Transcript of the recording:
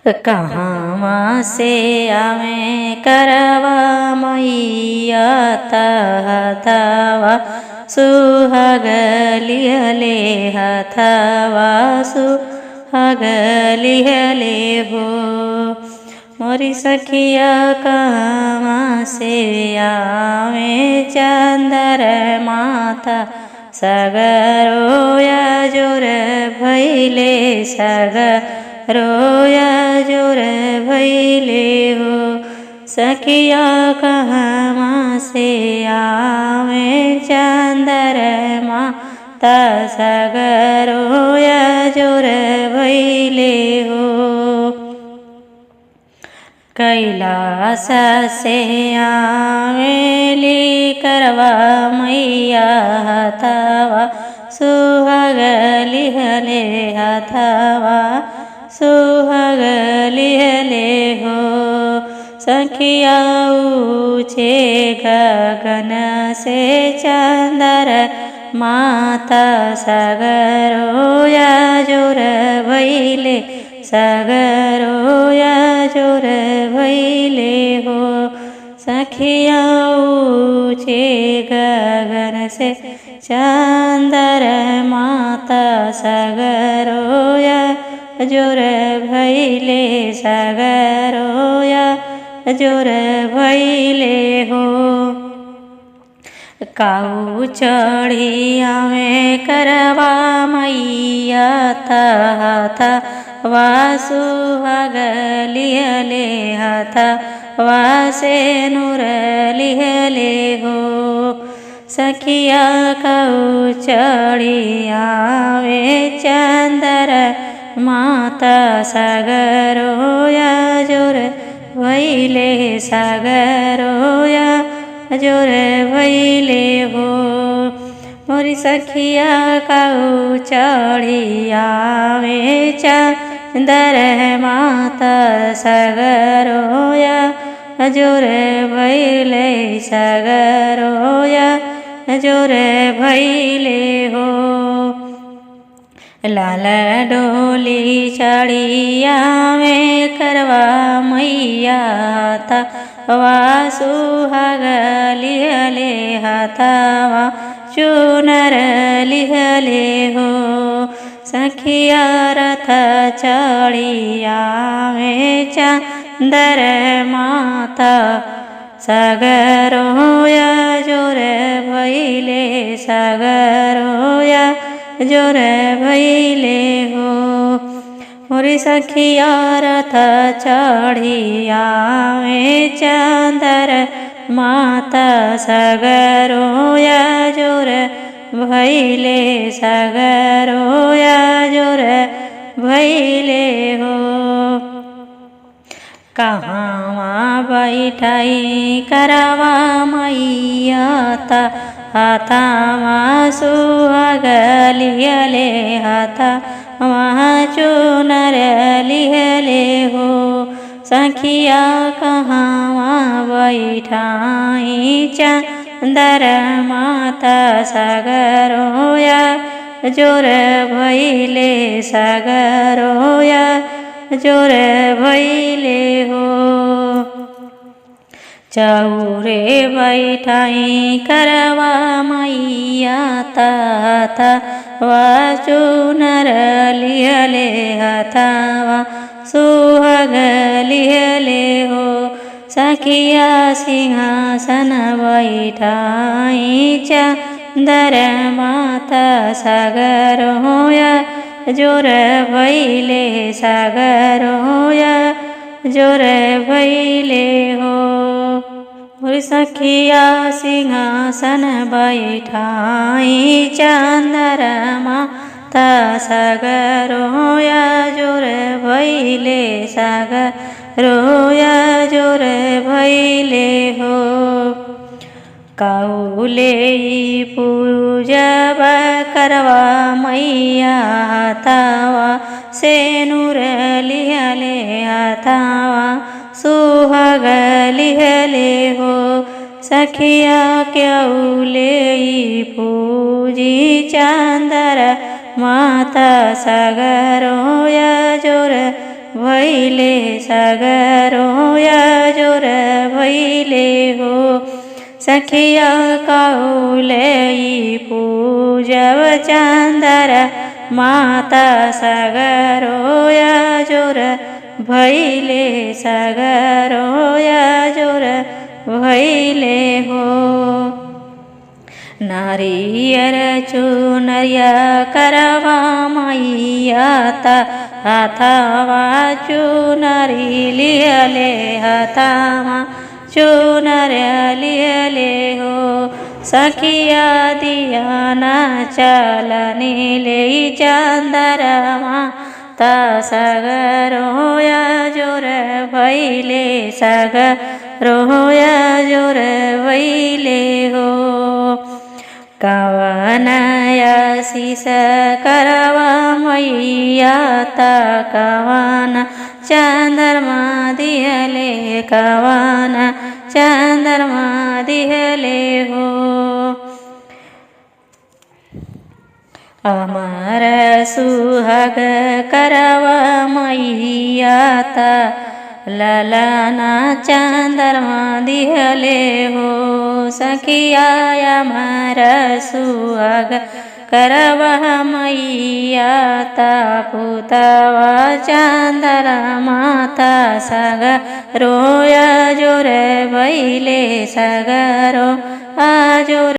कहाँ से आवे करवा मैया हथवा सुहागलिहले हथवा सुहागलिहले हो। मोरी सखिया कहाँ से आवे चंदर माता सगरोया जोर भैले सगरोया जोर भैले हो। सखिया कहाँ से आवे चंदर माता सगरोया जोर भैले हो। कैलास से आवेली करवा मैया हथवा सुहागलिहले हथवा सुहागलिहले हो। सखिया ऊँचे गगन से चंदर माता सगरोया जोर भैले सगरोया जोर भैले हो। सखिया ऊँचे गगन से चंदर माता सगरोया जोर भैले सगरोया जोर भैले हो। काऊ चढ़ी आवे करवा मैया हथवा सुहागलिहले हथवा से नूर लिहले हो। सखिया काऊ चढ़ी आवे चंदर माता सगरोया जोर भैले सगरोया जोर भैले हो। मोरी सखिया काऊ चढ़ी आवे चंदर माता सगरोया जोर भैले सगरोया जोर भैले हो। लाल डोली चढ़ी आवे करवा मैया हथवा सुहागलिहले हथवा चूनर लिहले हो। सखिया रथ चढ़ी आवे चंदर माता सगरोया जोर भैले सगरोया जोर भैले हो। मोरी सखिया रथ चढ़ी आवे चंदर माता सगरोया जोर भैले सगरोया जोर भैले हो। कहाँ बैठाई करवा मैया हथवा सुहागलिहले हथवा चूनर लिहले हो। सखिया कहाँ बैठाई चंदर माता सगरोया जोर भैले सगरोया जोर भैले हो। चौरे बैठाई करवा मैया हथवा चूनर लिहले हथवा सुहागलिहले हो। सखिया सिंहासन बैठाई चंदर माता सगरोया जोर भैले सगरोया जोर भैले हो। सखिया सिंहासन बैठाई चंदर माता सगरोया जोर भैले सगरोया जोर भैले हो। काउले पूजब करवा मैया हथवा से नूर लिहले हथवा सुहागलिहले हो। सखिया क्योले पूजी चंदर माता सगरोया जोर भैले सगरो याजोर भैले हो सखिया कौले पूजब चांदर माता सगरो याजोर भैले सगरो याजोर भैले हो नारियर चुनरिया करवा मैया ता हाथावा चुनरी लियले हाथावा चुनरिया लियले हो सखिया दिया ना चलनी ले चंदरमा ता सगरो याजोर भैले सगरो याजोर भैले हो कवनया शीस करवा मैया ता कवन चंद्रमा दिहले कवन चंद्रमा दिहले हो अमर सुहाग करवा मैया ता ललना चंद्रमा दिहले हो सखिया अमर सुहाग करवा मैया ता पुतवा चंद्रमा ता सगरो याजोर भैले सगरो आजोर